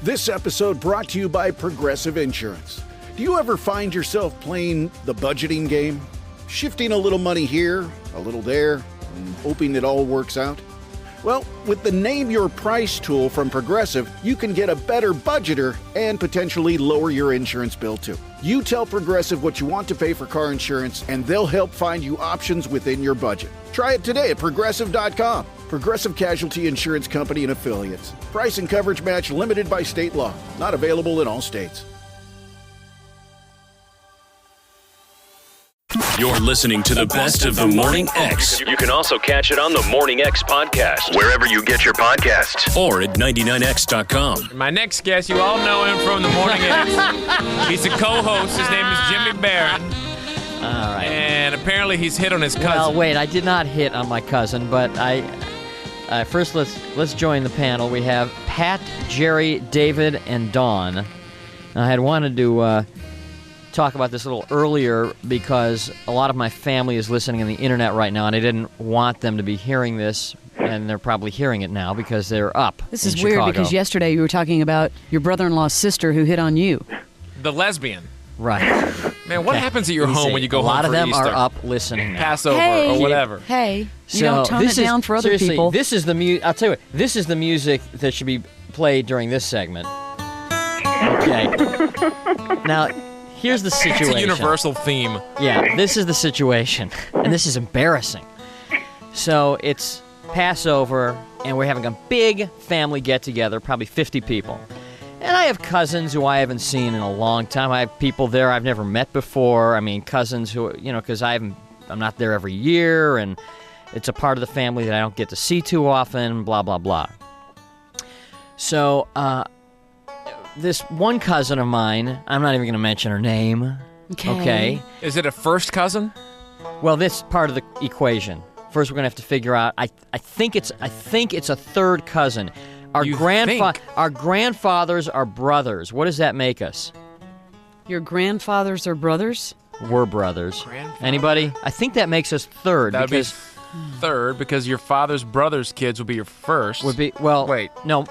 This episode brought to you by Progressive Insurance. Do you ever find yourself playing the budgeting game? Shifting a little money here, a little there, and hoping it all works out? Well, with the Name Your Price tool from Progressive, you can get a better budgeter and potentially lower your insurance bill too. You tell Progressive what you want to pay for car insurance, and they'll help find you options within your budget. Try it today at Progressive.com. Progressive Casualty Insurance Company and Affiliates. Price and coverage match limited by state law. Not available in all states. You're listening to the best of the Morning X. You can also catch it on the Morning X podcast, wherever you get your podcasts, or at 99x.com. My next guest, you all know him from the Morning X. He's a co-host. His name is Jimmy Barron. All right. And apparently he's hit on his cousin. Well, wait, I did not hit on my cousin, but first let's join the panel. We have Pat, Jerry, David, and Dawn. I had wanted to talk about this a little earlier because a lot of my family is listening on the internet right now, and I didn't want them to be hearing this, and they're probably hearing it now because they're up. This is weird because yesterday you were talking about your brother-in-law's sister who hit on you. The lesbian. Right. Man, what happens at your home when you go home for Easter? A lot of them are up listening now. Passover or whatever. Hey, you don't tone it down for other people. This is the I'll tell you what, this is the music that should be played during this segment. Okay. Now, here's the situation. It's a universal theme. Yeah, this is the situation, and this is embarrassing. So it's Passover, and we're having a big family get-together, probably 50 people. And I have cousins who I haven't seen in a long time. I have people there I've never met before. I mean, cousins who, because I'm not there every year, and it's a part of the family that I don't get to see too often, blah, blah, blah. So, this one cousin of mine, I'm not even going to mention her name. Okay. Is it a first cousin? Well, this part of the equation. First, we're going to have to figure out. I think it's a third cousin. Our grandfathers are brothers. What does that make us? Your grandfathers are brothers? We're brothers. Anybody? I think that makes us third. That would be third because your father's brother's kids would be your first. Wait. No,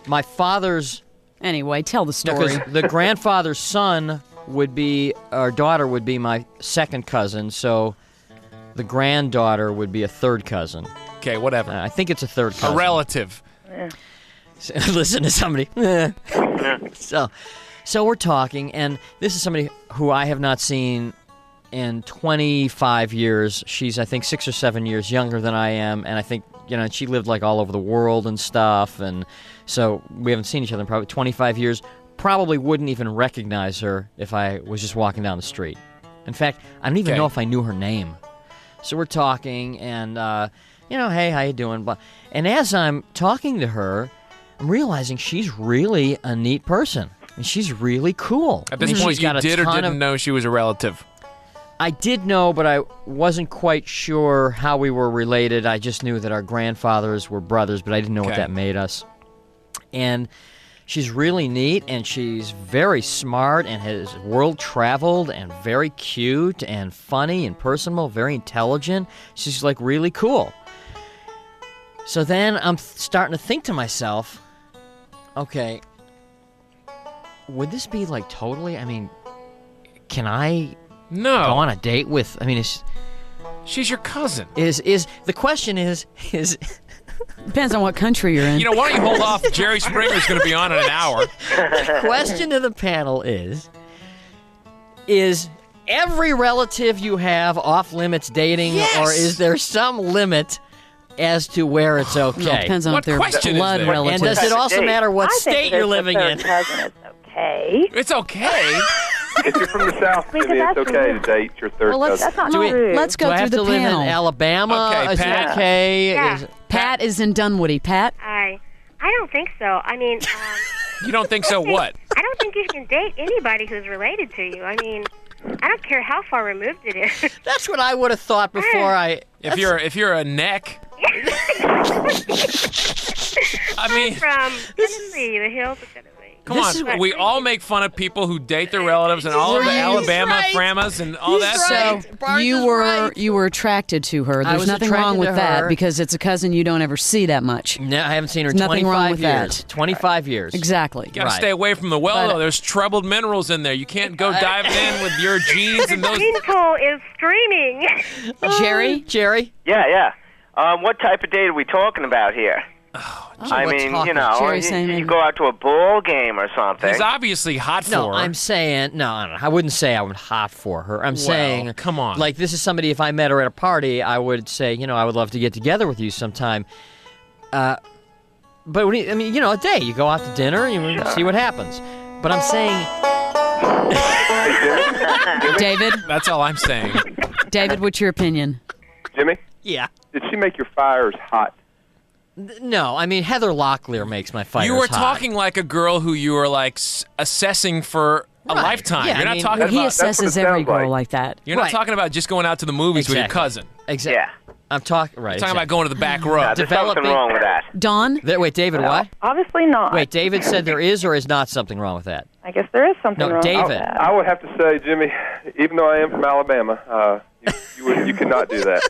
my father's. Anyway, tell the story. Because the grandfather's son daughter would be my second cousin, so the granddaughter would be a third cousin. Okay, whatever. I think it's a third cousin. A relative. Listen to somebody. So we're talking, and this is somebody who I have not seen in 25 years. She's, I think, 6 or 7 years younger than I am, and I think, she lived like all over the world and stuff, and so we haven't seen each other in probably 25 years. Probably wouldn't even recognize her if I was just walking down the street. In fact, I don't even know if I knew her name. So we're talking, and, hey, how you doing? And as I'm talking to her, I'm realizing she's really a neat person. And she's really cool. At this point, you did or didn't know she was a relative? I did know, but I wasn't quite sure how we were related. I just knew that our grandfathers were brothers, but I didn't know what that made us. And she's really neat, and she's very smart, and has world-traveled, and very cute, and funny, and personable, very intelligent. She's, really cool. So then I'm starting to think to myself, okay, would this be, totally, can I go on a date with, she's your cousin. The question is Depends on what country you're in. Why don't you hold off? Jerry Springer's going to be on in an hour. The question to the panel is every relative you have off-limits dating, or is there some limit as to where it's okay? Well, it depends on what if they're blood relatives. And does it also matter what state you're living in? Cousin, it's okay. It's okay? If you're from the South, maybe it's okay to date your third cousin. That's not rude. Let's go through the panel. Do I have to live in Alabama? Okay, is Pat. it okay? Yeah. Pat is in Dunwoody. Pat? I don't think so. You don't think so what? I don't think you can date anybody who's related to you. I don't care how far removed it is. That's what I would have thought before I... If you're a neck... I'm from Tennessee, the hills of Tennessee. Come on, we all make fun of people who date their relatives and all of the Alabama Framas and all that. So you were attracted to her. There's nothing wrong with that because it's a cousin you don't ever see that much. No, I haven't seen her in There's nothing wrong 25 with years. that. 25 years. Exactly. You gotta stay away from the well, though. There's troubled minerals in there. You can't go diving in with your jeans and The those. gene pool is streaming. Jerry? Yeah. What type of date are we talking about here? I mean, you go out to a ball game or something. He's obviously hot for her. No, I'm saying, no, I wouldn't say I would hot for her. I'm saying, come on. Like, this is somebody, if I met her at a party, I would say, I would love to get together with you sometime. But, a day, you go out to dinner, you see what happens. But I'm saying... David? That's all I'm saying. David, what's your opinion? Jimmy? Yeah. Did she make your fires hot? No, I mean, Heather Locklear makes my fires You were hot. talking like a girl who you were, like, assessing for a lifetime. Yeah, You're not talking about... He assesses every girl like that. You're not talking about just going out to the movies with your cousin. Exactly. Yeah. I'm talking about going to the back row. There's something wrong with that. Dawn? Wait, David, what? Obviously not. Wait, David said there is or is not something wrong with that? I guess there is something wrong David. with that. I would have to say, Jimmy, even though I am from Alabama, you cannot do that.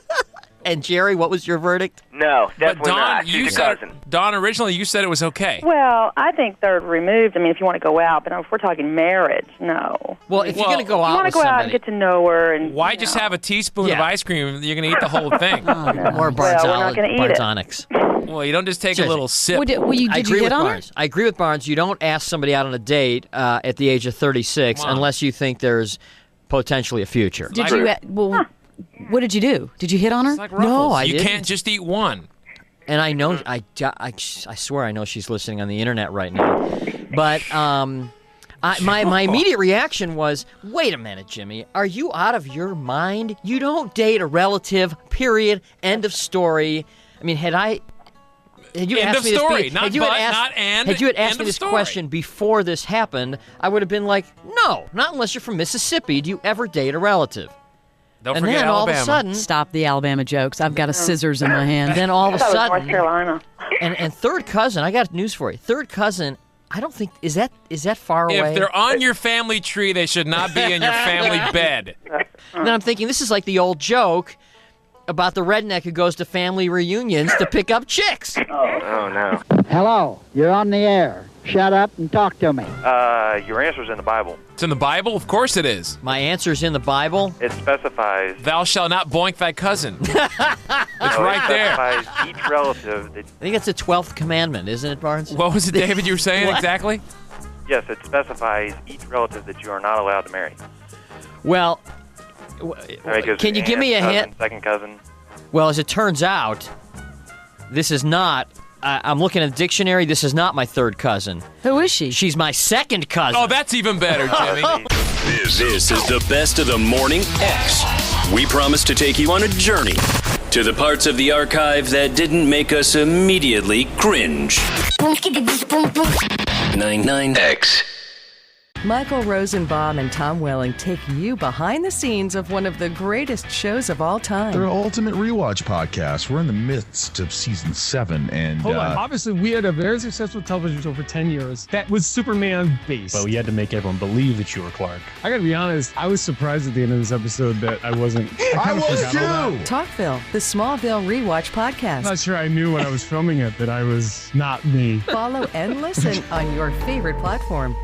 And Jerry, what was your verdict? No, But definitely Dawn, not. you She's a said, cousin. Dawn, originally you said it was okay. Well, I think third removed. I mean, if you want to go out, but if we're talking marriage, no. Well, if you're going to go out you want with to go out somebody... and get to know her, and Why just have a teaspoon of ice cream? You're going to eat the whole thing. Or Barnes we're not gonna eat it. Onyx. Well, you don't just take a little sip. Did you I agree hit with on her? Barnes. I agree with Barnes. You don't ask somebody out on a date at the age of 36 unless you think there's potentially a future. Did you? What did you do? Did you hit on her? It's like Ruffles. You didn't. can't just eat one. And I know, I swear I know she's listening on the internet right now. But my immediate reaction was, wait a minute, Jimmy. Are you out of your mind? You don't date a relative, period, end of story. I mean, had you End asked of me this, story. had you had asked me this question before this happened, I would have been like, no, not unless you're from Mississippi. Do you ever date a relative? Don't and forget then Alabama. all of a sudden, Stop the Alabama jokes. I've got a scissors in my hand. Then all of a I thought it was sudden, North Carolina. and third cousin, I got news for you. Third cousin, I don't think is that far away. If they're on your family tree, they should not be in your family bed. And then I'm thinking this is like the old joke about the redneck who goes to family reunions to pick up chicks. Oh, no. Hello, you're on the air. Shut up and talk to me. Your answer's in the Bible. It's in the Bible? Of course it is. My answer's in the Bible. It specifies... Thou shalt not boink thy cousin. It's right there. It specifies each relative that... I think it's the 12th commandment, isn't it, Barnes? What was it, David, you were saying What? exactly? Yes, it specifies each relative that you are not allowed to marry. Well, Because can you give me a cousin, hint? Second cousin. Well, as it turns out, this is not. I'm looking at the dictionary. This is not my third cousin. Who is she? She's my second cousin. Oh, that's even better, Jimmy. This is the best of the Morning X. We promise to take you on a journey to the parts of the archive that didn't make us immediately cringe. 99X. Michael Rosenbaum and Tom Welling take you behind the scenes of one of the greatest shows of all time. They're an ultimate rewatch podcast. We're in the midst of season 7, and hold on. Obviously, we had a very successful television show for 10 years that was Superman based. But we had to make everyone believe that you were Clark. I got to be honest. I was surprised at the end of this episode that I wasn't. I was too. Talkville, the Smallville rewatch podcast. I'm not sure I knew when I was filming it that I was not me. Follow and listen on your favorite platform.